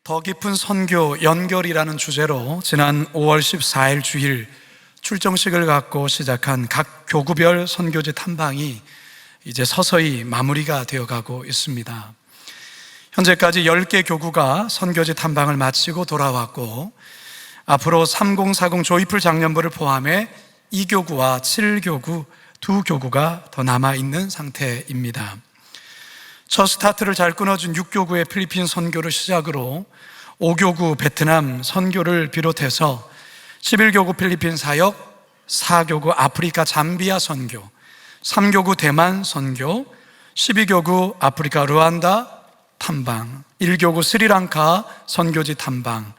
더 깊은 선교 연결이라는 주제로 지난 5월 14일 주일 출정식을 갖고 시작한 각 교구별 선교지 탐방이 이제 서서히 마무리가 되어가고 있습니다. 현재까지 10개 교구가 선교지 탐방을 마치고 돌아왔고, 앞으로 3040 조이풀 장년부를 포함해 2교구와 7교구, 2교구가 더 남아있는 상태입니다. 첫 스타트를 잘 끊어준 6교구의 필리핀 선교를 시작으로 5교구 베트남 선교를 비롯해서 11교구 필리핀 사역, 4교구 아프리카 잠비아 선교, 3교구 대만 선교, 12교구 아프리카 르완다 탐방, 1교구 스리랑카 선교지 탐방,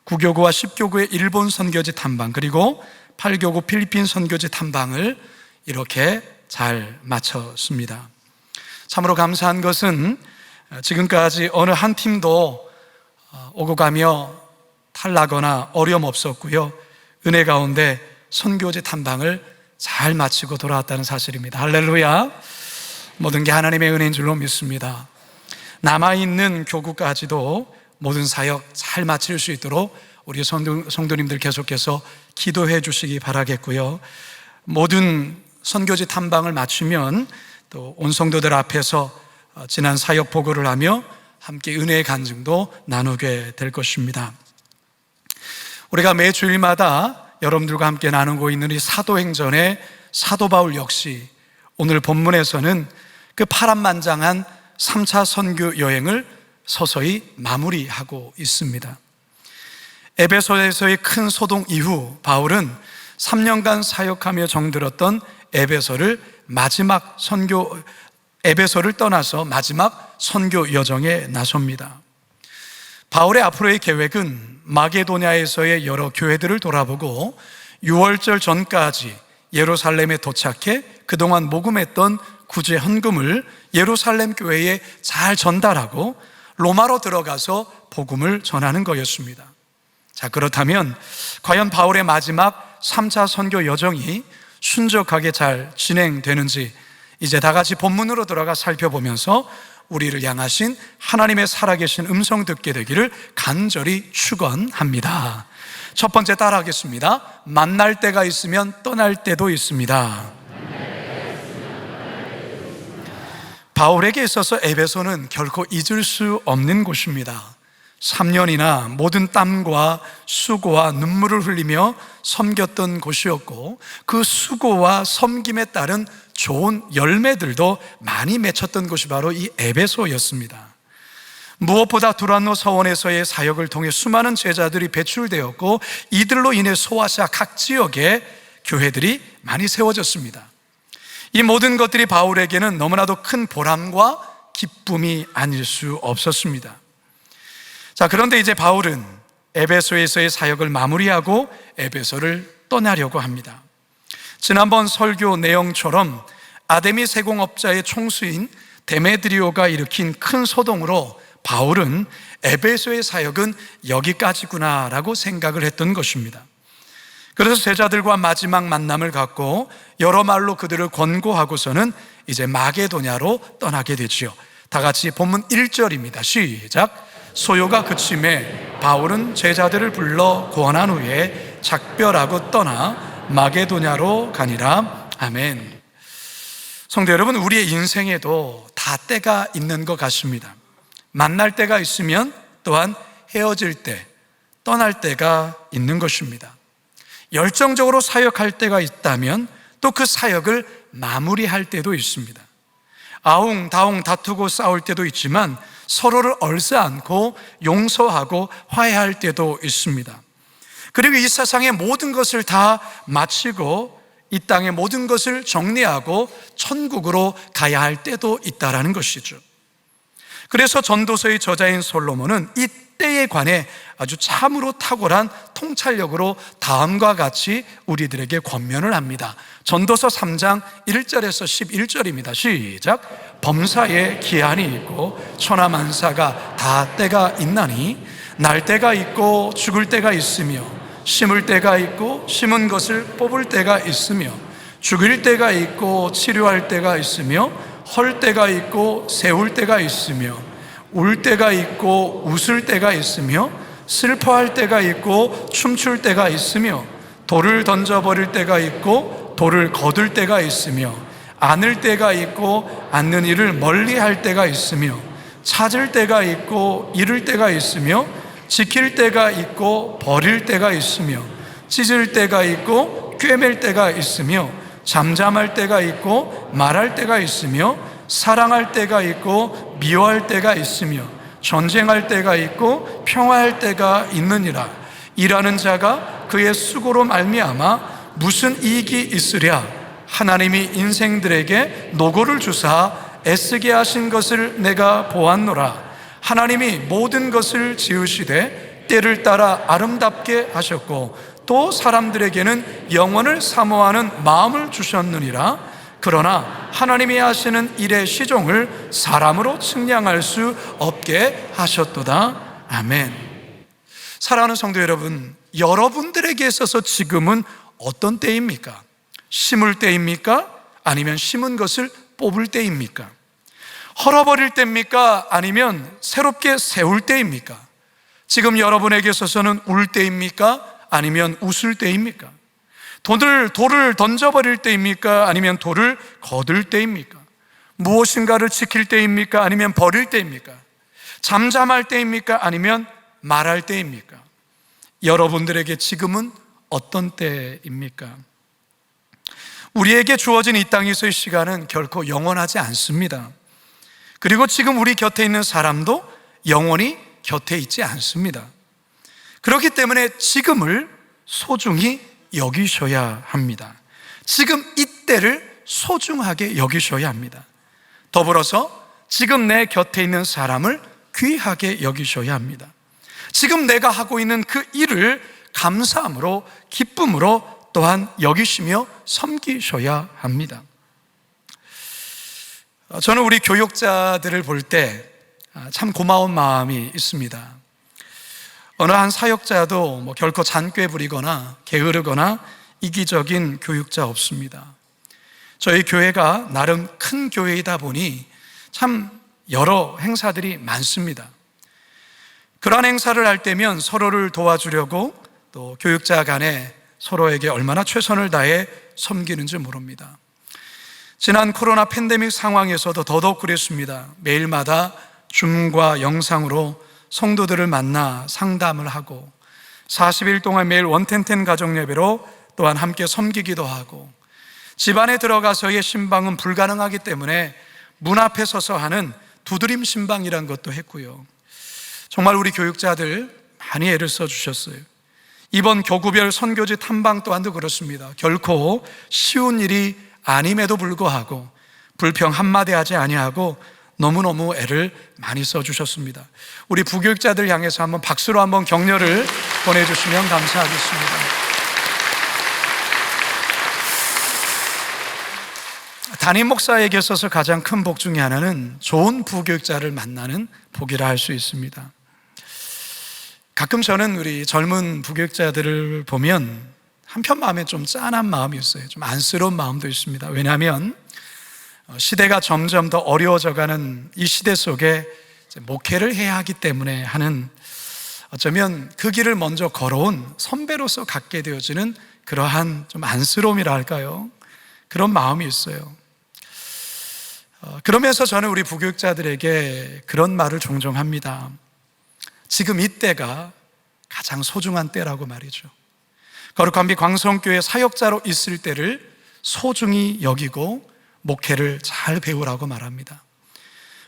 9교구와 10교구의 일본 선교지 탐방, 그리고 8교구 필리핀 선교지 탐방을 이렇게 잘 마쳤습니다. 참으로 감사한 것은 지금까지 어느 한 팀도 오고 가며 탈나거나 어려움 없었고요, 은혜 가운데 선교지 탐방을 잘 마치고 돌아왔다는 사실입니다. 할렐루야. 모든 게 하나님의 은혜인 줄로 믿습니다. 남아있는 교구까지도 모든 사역 잘 마칠 수 있도록 우리 성도님들 계속해서 기도해 주시기 바라겠고요, 모든 선교지 탐방을 마치면 또 온 성도들 앞에서 지난 사역 보고를 하며 함께 은혜의 간증도 나누게 될 것입니다. 우리가 매 주일마다 여러분들과 함께 나누고 있는 이 사도행전의 사도 바울 역시 오늘 본문에서는 그 파란만장한 3차 선교 여행을 서서히 마무리하고 있습니다. 에베소에서의 큰 소동 이후 바울은 3년간 사역하며 정들었던 에베소를 떠나서 마지막 선교 여정에 나섭니다. 바울의 앞으로의 계획은 마게도냐에서의 여러 교회들을 돌아보고 6월절 전까지 예루살렘에 도착해 그동안 모금했던 구제 헌금을 예루살렘 교회에 잘 전달하고 로마로 들어가서 복음을 전하는 거였습니다. 자, 그렇다면 과연 바울의 마지막 3차 선교 여정이 순적하게 잘 진행되는지 이제 다 같이 본문으로 들어가 살펴보면서 우리를 향하신 하나님의 살아계신 음성 듣게 되기를 간절히 축원합니다. 첫 번째 따라하겠습니다. 만날 때가 있으면 떠날 때도 있습니다. 바울에게 있어서 에베소는 결코 잊을 수 없는 곳입니다. 3년이나 모든 땀과 수고와 눈물을 흘리며 섬겼던 곳이었고, 그 수고와 섬김에 따른 좋은 열매들도 많이 맺혔던 곳이 바로 이 에베소였습니다. 무엇보다 두란노 서원에서의 사역을 통해 수많은 제자들이 배출되었고, 이들로 인해 소아시아 각 지역에 교회들이 많이 세워졌습니다. 이 모든 것들이 바울에게는 너무나도 큰 보람과 기쁨이 아닐 수 없었습니다. 자, 그런데 이제 바울은 에베소에서의 사역을 마무리하고 에베소를 떠나려고 합니다. 지난번 설교 내용처럼 아데미 세공업자의 총수인 데메드리오가 일으킨 큰 소동으로 바울은 에베소의 사역은 여기까지구나라고 생각을 했던 것입니다. 그래서 제자들과 마지막 만남을 갖고 여러 말로 그들을 권고하고서는 이제 마게도냐로 떠나게 되지요. 다 같이 본문 1절입니다. 시작. 소요가 그침에 바울은 제자들을 불러 권한 후에 작별하고 떠나 마게도냐로 가니라. 아멘. 성도 여러분, 우리의 인생에도 다 때가 있는 것 같습니다. 만날 때가 있으면 또한 헤어질 때, 떠날 때가 있는 것입니다. 열정적으로 사역할 때가 있다면 또 그 사역을 마무리할 때도 있습니다. 아웅다웅 다투고 싸울 때도 있지만 서로를 얼싸안고 용서하고 화해할 때도 있습니다. 그리고 이 세상의 모든 것을 다 마치고 이 땅의 모든 것을 정리하고 천국으로 가야 할 때도 있다라는 것이죠. 그래서 전도서의 저자인 솔로몬은 이 때에 관해 아주 참으로 탁월한 통찰력으로 다음과 같이 우리들에게 권면을 합니다. 전도서 3장 1절에서 11절입니다. 시작. 범사에 기한이 있고 천하만사가 다 때가 있나니 날 때가 있고 죽을 때가 있으며 심을 때가 있고 심은 것을 뽑을 때가 있으며 죽일 때가 있고 치료할 때가 있으며 헐 때가 있고 세울 때가 있으며 울 때가 있고 웃을 때가 있으며 슬퍼할 때가 있고 춤출 때가 있으며 돌을 던져버릴 때가 있고 돌을 거둘 때가 있으며 안을 때가 있고 않는 일을 멀리할 때가 있으며 찾을 때가 있고 잃을 때가 있으며 지킬 때가 있고 버릴 때가 있으며 찢을 때가 있고 꿰맬 때가 있으며 잠잠할 때가 있고 말할 때가 있으며 사랑할 때가 있고 미워할 때가 있으며 전쟁할 때가 있고 평화할 때가 있느니라. 일하는 자가 그의 수고로 말미암아 무슨 이익이 있으랴. 하나님이 인생들에게 노고를 주사 애쓰게 하신 것을 내가 보았노라. 하나님이 모든 것을 지으시되 때를 따라 아름답게 하셨고 또 사람들에게는 영원을 사모하는 마음을 주셨느니라. 그러나 하나님이 하시는 일의 시종을 사람으로 측량할 수 없게 하셨도다. 아멘. 사랑하는 성도 여러분, 여러분들에게 있어서 지금은 어떤 때입니까? 심을 때입니까? 아니면 심은 것을 뽑을 때입니까? 헐어버릴 때입니까? 아니면 새롭게 세울 때입니까? 지금 여러분에게 있어서는 울 때입니까? 아니면 웃을 때입니까? 돌을 던져버릴 때입니까? 아니면 돌을 거둘 때입니까? 무엇인가를 지킬 때입니까? 아니면 버릴 때입니까? 잠잠할 때입니까? 아니면 말할 때입니까? 여러분들에게 지금은 어떤 때입니까? 우리에게 주어진 이 땅에서의 시간은 결코 영원하지 않습니다. 그리고 지금 우리 곁에 있는 사람도 영원히 곁에 있지 않습니다. 그렇기 때문에 지금을 소중히 여기셔야 합니다. 지금 이때를 소중하게 여기셔야 합니다. 더불어서 지금 내 곁에 있는 사람을 귀하게 여기셔야 합니다. 지금 내가 하고 있는 그 일을 감사함으로 기쁨으로 또한 여기시며 섬기셔야 합니다. 저는 우리 교육자들을 볼 때 참 고마운 마음이 있습니다. 어느 한 사역자도 결코 잔꾀 부리거나 게으르거나 이기적인 교육자 없습니다. 저희 교회가 나름 큰 교회이다 보니 참 여러 행사들이 많습니다. 그러한 행사를 할 때면 서로를 도와주려고 또 교육자 간에 서로에게 얼마나 최선을 다해 섬기는지 모릅니다. 지난 코로나 팬데믹 상황에서도 더더욱 그랬습니다. 매일마다 줌과 영상으로 성도들을 만나 상담을 하고 40일 동안 매일 원텐텐 가정예배로 또한 함께 섬기기도 하고 집안에 들어가서의 신방은 불가능하기 때문에 문 앞에 서서 하는 두드림 신방이란 것도 했고요. 정말 우리 교육자들 많이 애를 써주셨어요. 이번 교구별 선교지 탐방 또한도 그렇습니다. 결코 쉬운 일이 아님에도 불구하고 불평 한마디 하지 아니하고 너무너무 애를 많이 써주셨습니다. 우리 부교육자들 향해서 한번 박수로 한번 격려를 보내주시면 감사하겠습니다. 담임 목사에게 있어서 가장 큰 복 중에 하나는 좋은 부교육자를 만나는 복이라 할 수 있습니다. 가끔 저는 우리 젊은 부교육자들을 보면 한편 마음에 좀 짠한 마음이 있어요. 좀 안쓰러운 마음도 있습니다. 왜냐하면 시대가 점점 더 어려워져가는 이 시대 속에 목회를 해야 하기 때문에 하는 어쩌면 그 길을 먼저 걸어온 선배로서 갖게 되어지는 그러한 좀 안쓰러움이라 할까요? 그런 마음이 있어요. 그러면서 저는 우리 부교육자들에게 그런 말을 종종 합니다. 지금 이때가 가장 소중한 때라고 말이죠. 거룩한 빛 광성교회 사역자로 있을 때를 소중히 여기고 목회를 잘 배우라고 말합니다.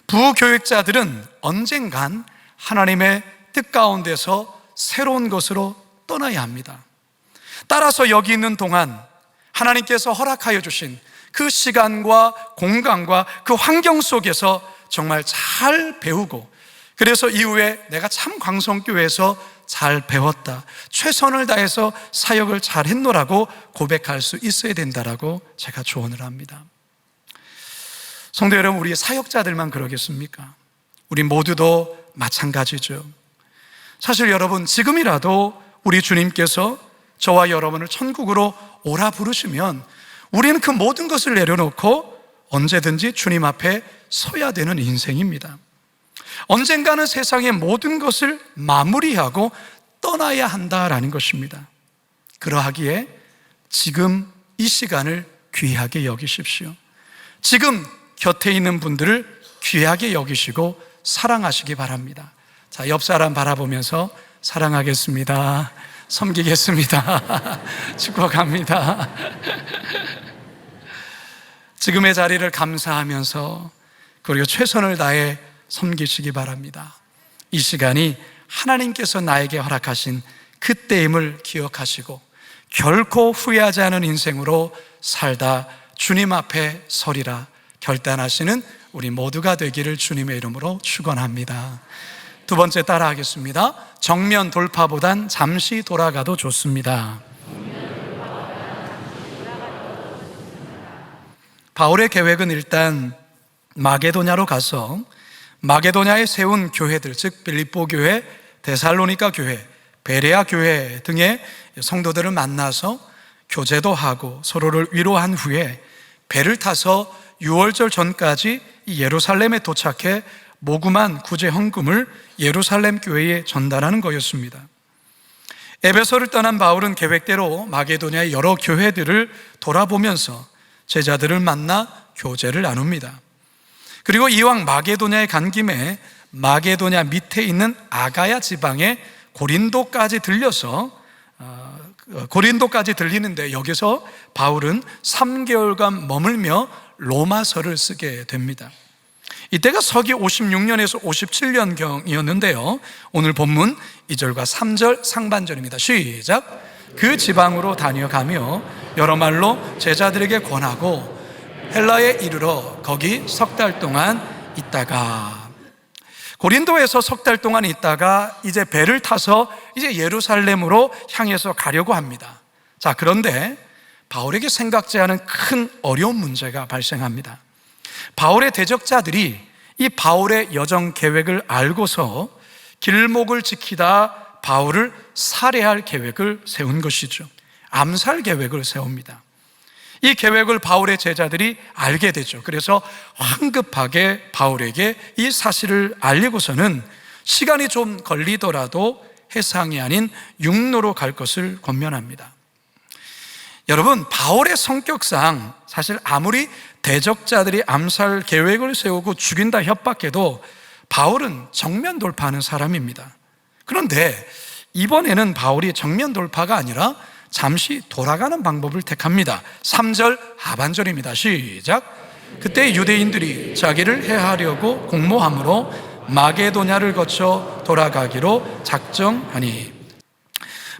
부교육자들은 언젠간 하나님의 뜻 가운데서 새로운 것으로 떠나야 합니다. 따라서 여기 있는 동안 하나님께서 허락하여 주신 그 시간과 공간과 그 환경 속에서 정말 잘 배우고, 그래서 이후에 내가 참 광성교회에서 잘 배웠다, 최선을 다해서 사역을 잘 했노라고 고백할 수 있어야 된다라고 제가 조언을 합니다. 성도 여러분, 우리 사역자들만 그러겠습니까? 우리 모두도 마찬가지죠. 사실 여러분, 지금이라도 우리 주님께서 저와 여러분을 천국으로 오라 부르시면 우리는 그 모든 것을 내려놓고 언제든지 주님 앞에 서야 되는 인생입니다. 언젠가는 세상의 모든 것을 마무리하고 떠나야 한다라는 것입니다. 그러하기에 지금 이 시간을 귀하게 여기십시오. 지금 곁에 있는 분들을 귀하게 여기시고 사랑하시기 바랍니다. 자, 옆 사람 바라보면서 사랑하겠습니다, 섬기겠습니다, 축복합니다. 지금의 자리를 감사하면서 그리고 최선을 다해 섬기시기 바랍니다. 이 시간이 하나님께서 나에게 허락하신 그때임을 기억하시고 결코 후회하지 않은 인생으로 살다 주님 앞에 서리라 결단하시는 우리 모두가 되기를 주님의 이름으로 축원합니다. 두 번째 따라하겠습니다. 정면 돌파보단 잠시 돌아가도 좋습니다. 바울의 계획은 일단 마게도냐로 가서 마게도냐에 세운 교회들, 즉 빌립보 교회, 데살로니가 교회, 베레아 교회 등의 성도들을 만나서 교제도 하고 서로를 위로한 후에 배를 타서 6월절 전까지 예루살렘에 도착해 모금한 구제 헌금을 예루살렘 교회에 전달하는 거였습니다. 에베소를 떠난 바울은 계획대로 마게도냐의 여러 교회들을 돌아보면서 제자들을 만나 교제를 나눕니다. 그리고 이왕 마게도냐에 간 김에 마게도냐 밑에 있는 아가야 지방에 고린도까지 들리는데 여기서 바울은 3개월간 머물며 로마서를 쓰게 됩니다. 이때가 서기 56년에서 57년경이었는데요 오늘 본문 2절과 3절 상반절입니다. 시작. 그 지방으로 다녀가며 여러 말로 제자들에게 권하고 헬라에 이르러 거기 석 달 동안 있다가, 고린도에서 석 달 동안 있다가 이제 배를 타서 이제 예루살렘으로 향해서 가려고 합니다. 자, 그런데 바울에게 생각지 않은 큰 어려운 문제가 발생합니다. 바울의 대적자들이 이 바울의 여정 계획을 알고서 길목을 지키다 바울을 살해할 계획을 세운 것이죠. 암살 계획을 세웁니다. 이 계획을 바울의 제자들이 알게 되죠. 그래서 황급하게 바울에게 이 사실을 알리고서는 시간이 좀 걸리더라도 해상이 아닌 육로로 갈 것을 권면합니다. 여러분, 바울의 성격상 사실 아무리 대적자들이 암살 계획을 세우고 죽인다 협박해도 바울은 정면 돌파하는 사람입니다. 그런데 이번에는 바울이 정면 돌파가 아니라 잠시 돌아가는 방법을 택합니다. 3절 하반절입니다. 시작. 그때 유대인들이 자기를 해하려고 공모함으로 마게도냐를 거쳐 돌아가기로 작정하니,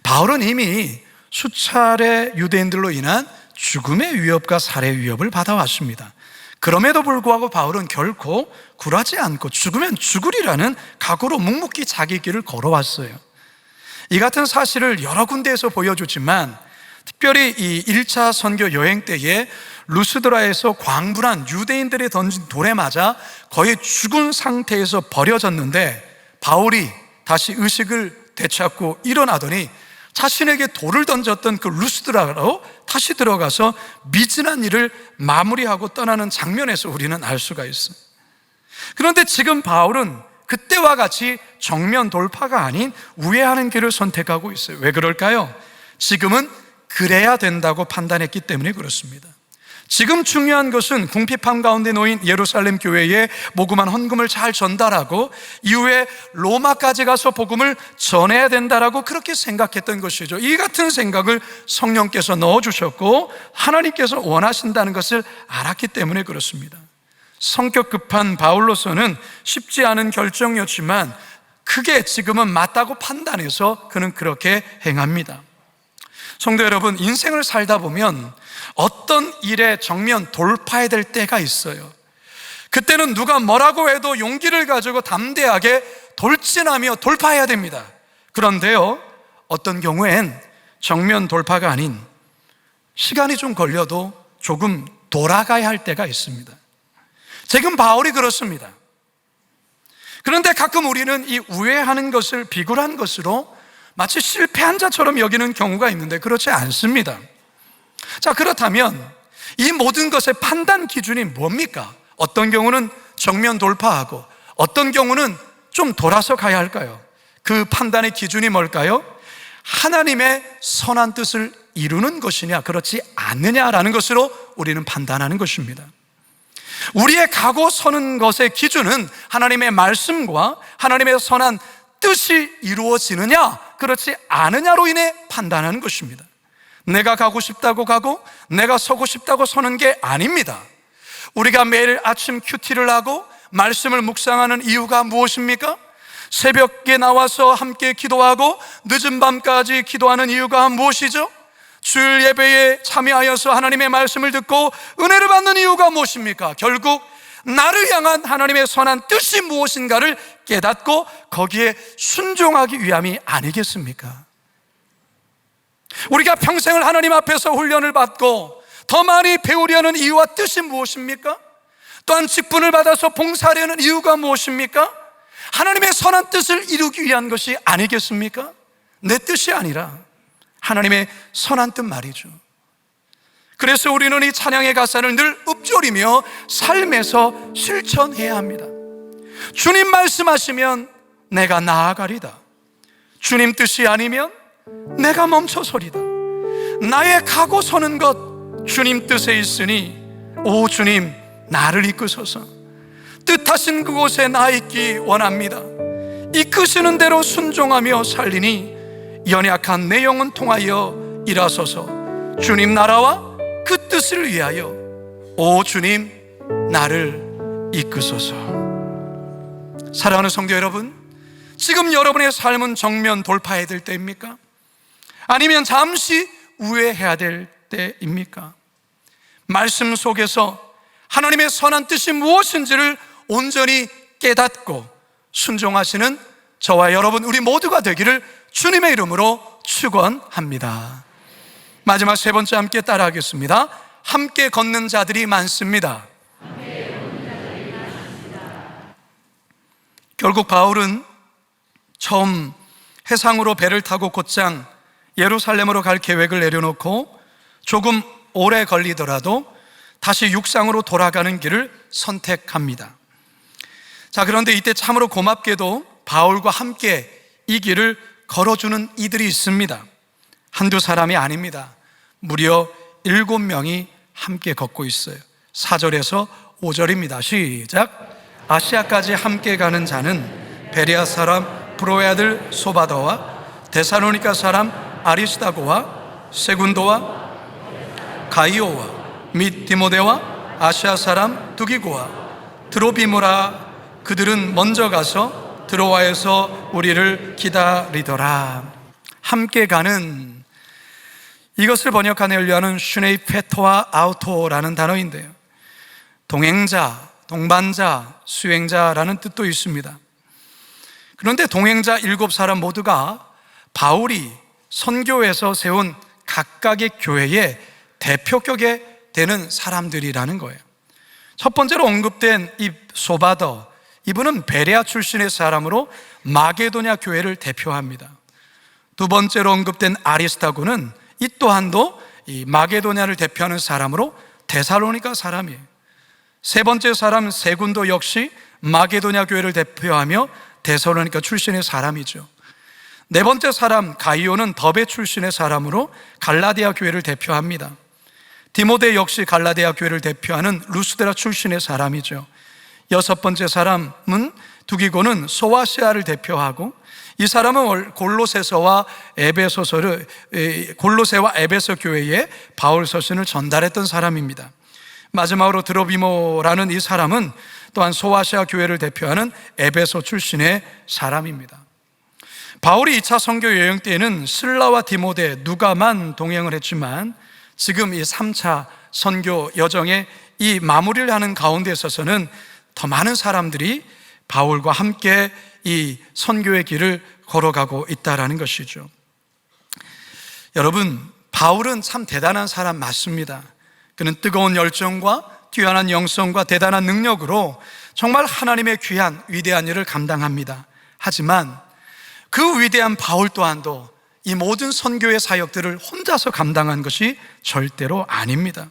바울은 이미 수차례 유대인들로 인한 죽음의 위협과 살해 위협을 받아왔습니다. 그럼에도 불구하고 바울은 결코 굴하지 않고 죽으면 죽으리라는 각오로 묵묵히 자기 길을 걸어왔어요. 이 같은 사실을 여러 군데에서 보여주지만 특별히 이 1차 선교 여행 때에 루스드라에서 광분한 유대인들이 던진 돌에 맞아 거의 죽은 상태에서 버려졌는데 바울이 다시 의식을 되찾고 일어나더니 자신에게 돌을 던졌던 그 루스드라로 다시 들어가서 미진한 일을 마무리하고 떠나는 장면에서 우리는 알 수가 있어요. 그런데 지금 바울은 그때와 같이 정면 돌파가 아닌 우회하는 길을 선택하고 있어요. 왜 그럴까요? 지금은 그래야 된다고 판단했기 때문에 그렇습니다. 지금 중요한 것은 궁핍함 가운데 놓인 예루살렘 교회에 모금한 헌금을 잘 전달하고 이후에 로마까지 가서 복음을 전해야 된다라고 그렇게 생각했던 것이죠. 이 같은 생각을 성령께서 넣어주셨고 하나님께서 원하신다는 것을 알았기 때문에 그렇습니다. 성격 급한 바울로서는 쉽지 않은 결정이었지만 크게 지금은 맞다고 판단해서 그는 그렇게 행합니다. 성도 여러분, 인생을 살다 보면 어떤 일에 정면 돌파해야 될 때가 있어요. 그때는 누가 뭐라고 해도 용기를 가지고 담대하게 돌진하며 돌파해야 됩니다. 그런데요, 어떤 경우엔 정면 돌파가 아닌 시간이 좀 걸려도 조금 돌아가야 할 때가 있습니다. 지금 바울이 그렇습니다. 그런데 가끔 우리는 이 우회하는 것을 비굴한 것으로 마치 실패한 자처럼 여기는 경우가 있는데 그렇지 않습니다. 자, 그렇다면 이 모든 것의 판단 기준이 뭡니까? 어떤 경우는 정면 돌파하고 어떤 경우는 좀 돌아서 가야 할까요? 그 판단의 기준이 뭘까요? 하나님의 선한 뜻을 이루는 것이냐, 그렇지 않느냐라는 것으로 우리는 판단하는 것입니다. 우리의 가고 서는 것의 기준은 하나님의 말씀과 하나님의 선한 뜻이 이루어지느냐, 그렇지 않느냐로 인해 판단하는 것입니다. 내가 가고 싶다고 가고 내가 서고 싶다고 서는 게 아닙니다. 우리가 매일 아침 큐티를 하고 말씀을 묵상하는 이유가 무엇입니까? 새벽에 나와서 함께 기도하고 늦은 밤까지 기도하는 이유가 무엇이죠? 주일 예배에 참여하여서 하나님의 말씀을 듣고 은혜를 받는 이유가 무엇입니까? 결국 나를 향한 하나님의 선한 뜻이 무엇인가를 깨닫고 거기에 순종하기 위함이 아니겠습니까? 우리가 평생을 하나님 앞에서 훈련을 받고 더 많이 배우려는 이유와 뜻이 무엇입니까? 또한 직분을 받아서 봉사하려는 이유가 무엇입니까? 하나님의 선한 뜻을 이루기 위한 것이 아니겠습니까? 내 뜻이 아니라 하나님의 선한 뜻 말이죠. 그래서 우리는 이 찬양의 가사를 늘 읊조리며 삶에서 실천해야 합니다. 주님 말씀하시면 내가 나아가리다. 주님 뜻이 아니면 내가 멈춰서리다. 나의 가고 서는 것 주님 뜻에 있으니 오 주님 나를 이끄소서. 뜻하신 그곳에 나 있기 원합니다. 이끄시는 대로 순종하며 살리니 연약한 내 영혼 통하여 일하소서. 주님 나라와 그 뜻을 위하여 오 주님 나를 이끄소서. 사랑하는 성도 여러분, 지금 여러분의 삶은 정면 돌파해야 될 때입니까? 아니면 잠시 우회해야 될 때입니까? 말씀 속에서 하나님의 선한 뜻이 무엇인지를 온전히 깨닫고 순종하시는 저와 여러분 우리 모두가 되기를 주님의 이름으로 축원합니다. 마지막 세 번째 함께 따라하겠습니다. 함께 걷는 자들이 많습니다. 결국 바울은 처음 해상으로 배를 타고 곧장 예루살렘으로 갈 계획을 내려놓고 조금 오래 걸리더라도 다시 육상으로 돌아가는 길을 선택합니다. 자, 그런데 이때 참으로 고맙게도 바울과 함께 이 길을 걸어주는 이들이 있습니다. 한두 사람이 아닙니다. 무려 7명이 함께 걷고 있어요. 4절에서 5절입니다. 시작. 아시아까지 함께 가는 자는 베레아 사람 브로의 아들 소바더와 데살로니가 사람 아리스다고와 세군도와 가이오와 및 디모데와 아시아 사람 두기고와 드로비모라, 그들은 먼저 가서 드로아에서 우리를 기다리더라. 함께 가는, 이것을 번역한 연료하는 슈네이페토와 아우토라는 단어인데요, 동행자, 동반자, 수행자라는 뜻도 있습니다. 그런데 동행자 7사람 모두가 바울이 선교에서 세운 각각의 교회의 대표격에 되는 사람들이라는 거예요. 첫 번째로 언급된 이 소바더, 이분은 베레아 출신의 사람으로 마게도냐 교회를 대표합니다. 두 번째로 언급된 아리스다고는 이 또한도 이 마게도냐를 대표하는 사람으로 데살로니가 사람이에요. 세 번째 사람 세군도 역시 마게도냐 교회를 대표하며 데살로니가 출신의 사람이죠. 네 번째 사람 가이오는 더베 출신의 사람으로 갈라디아 교회를 대표합니다. 디모데 역시 갈라디아 교회를 대표하는 루스드라 출신의 사람이죠. 여섯 번째 사람은 두기고는 소아시아를 대표하고, 이 사람은 골로새와 에베소 교회에 바울 서신을 전달했던 사람입니다. 마지막으로 드로비모라는 이 사람은 또한 소아시아 교회를 대표하는 에베소 출신의 사람입니다. 바울이 2차 선교 여행 때에는 슬라와 디모데, 누가만 동행을 했지만 지금 이 3차 선교 여정에 이 마무리를 하는 가운데 있어서는 더 많은 사람들이 바울과 함께 이 선교의 길을 걸어가고 있다는 것이죠. 여러분, 바울은 참 대단한 사람 맞습니다. 그는 뜨거운 열정과 뛰어난 영성과 대단한 능력으로 정말 하나님의 귀한 위대한 일을 감당합니다. 하지만 그 위대한 바울 또한도 이 모든 선교의 사역들을 혼자서 감당한 것이 절대로 아닙니다.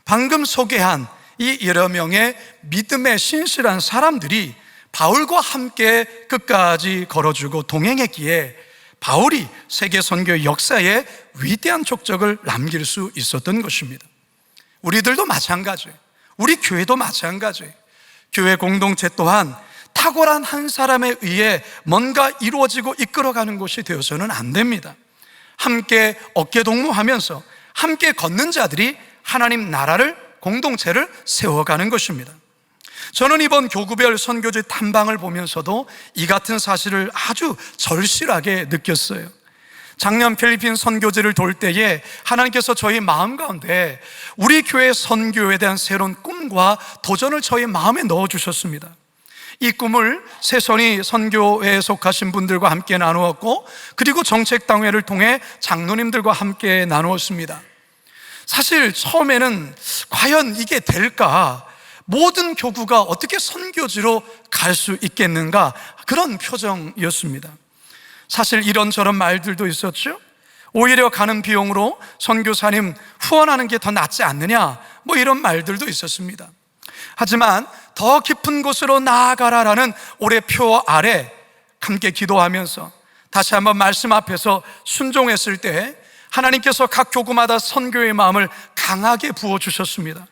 방금 소개한 이 여러 명의 믿음의 신실한 사람들이 바울과 함께 끝까지 걸어주고 동행했기에 바울이 세계 선교 역사에 위대한 족적을 남길 수 있었던 것입니다. 우리들도 마찬가지예요. 우리 교회도 마찬가지예요. 교회 공동체 또한 탁월한 한 사람에 의해 뭔가 이루어지고 이끌어가는 곳이 되어서는 안 됩니다. 함께 어깨동무하면서 함께 걷는 자들이 하나님 나라를, 공동체를 세워가는 것입니다. 저는 이번 교구별 선교지 탐방을 보면서도 이 같은 사실을 아주 절실하게 느꼈어요. 작년 필리핀 선교지를 돌 때에 하나님께서 저희 마음 가운데 우리 교회 선교에 대한 새로운 꿈과 도전을 저희 마음에 넣어주셨습니다. 이 꿈을 새선이 선교회에 속하신 분들과 함께 나누었고, 그리고 정책당회를 통해 장로님들과 함께 나누었습니다. 사실 처음에는 과연 이게 될까? 모든 교구가 어떻게 선교지로 갈 수 있겠는가? 그런 표정이었습니다. 사실 이런저런 말들도 있었죠. 오히려 가는 비용으로 선교사님 후원하는 게 더 낫지 않느냐, 뭐 이런 말들도 있었습니다. 하지만 더 깊은 곳으로 나아가라라는 올해표 아래 함께 기도하면서 다시 한번 말씀 앞에서 순종했을 때 하나님께서 각 교구마다 선교의 마음을 강하게 부어주셨습니다.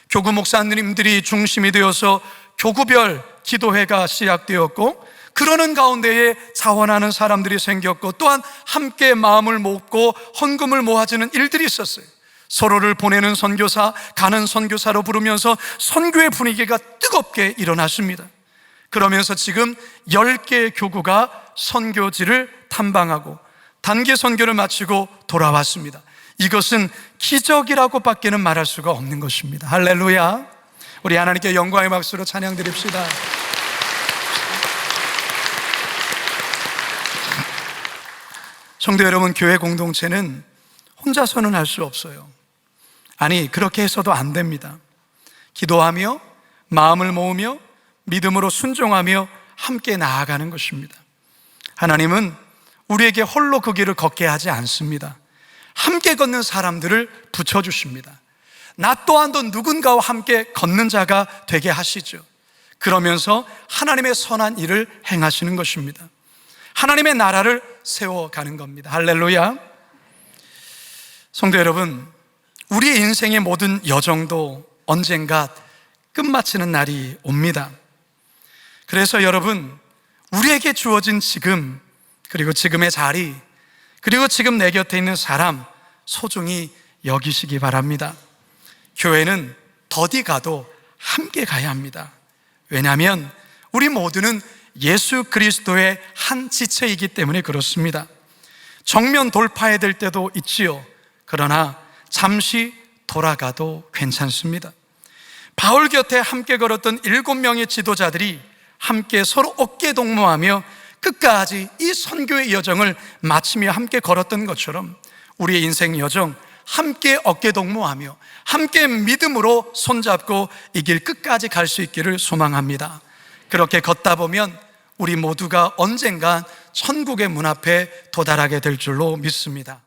교구 목사님들이 중심이 되어서 교구별 기도회가 시작되었고, 그러는 가운데에 자원하는 사람들이 생겼고, 또한 함께 마음을 모으고 헌금을 모아주는 일들이 있었어요. 서로를 보내는 선교사, 가는 선교사로 부르면서 선교의 분위기가 뜨겁게 일어났습니다. 그러면서 지금 10개의 교구가 선교지를 탐방하고 단기 선교를 마치고 돌아왔습니다. 이것은 기적이라고 밖에는 말할 수가 없는 것입니다. 할렐루야. 우리 하나님께 영광의 박수로 찬양 드립시다. 성도 여러분, 교회 공동체는 혼자서는 할 수 없어요. 아니, 그렇게 해서도 안 됩니다. 기도하며 마음을 모으며 믿음으로 순종하며 함께 나아가는 것입니다. 하나님은 우리에게 홀로 그 길을 걷게 하지 않습니다. 함께 걷는 사람들을 붙여주십니다. 나 또한도 누군가와 함께 걷는 자가 되게 하시죠. 그러면서 하나님의 선한 일을 행하시는 것입니다. 하나님의 나라를 세워가는 겁니다. 할렐루야. 성도 여러분, 우리의 인생의 모든 여정도 언젠가 끝마치는 날이 옵니다. 그래서 여러분, 우리에게 주어진 지금, 그리고 지금의 자리, 그리고 지금 내 곁에 있는 사람 소중히 여기시기 바랍니다. 교회는 더디 가도 함께 가야 합니다. 왜냐하면 우리 모두는 예수 그리스도의 한 지체이기 때문에 그렇습니다. 정면 돌파해야 될 때도 있지요. 그러나 잠시 돌아가도 괜찮습니다. 바울 곁에 함께 걸었던 7명의 지도자들이 함께 서로 어깨 동무하며 끝까지 이 선교의 여정을 마치며 함께 걸었던 것처럼 우리의 인생 여정 함께 어깨 동무하며 함께 믿음으로 손잡고 이 길 끝까지 갈 수 있기를 소망합니다. 그렇게 걷다 보면 우리 모두가 언젠간 천국의 문 앞에 도달하게 될 줄로 믿습니다.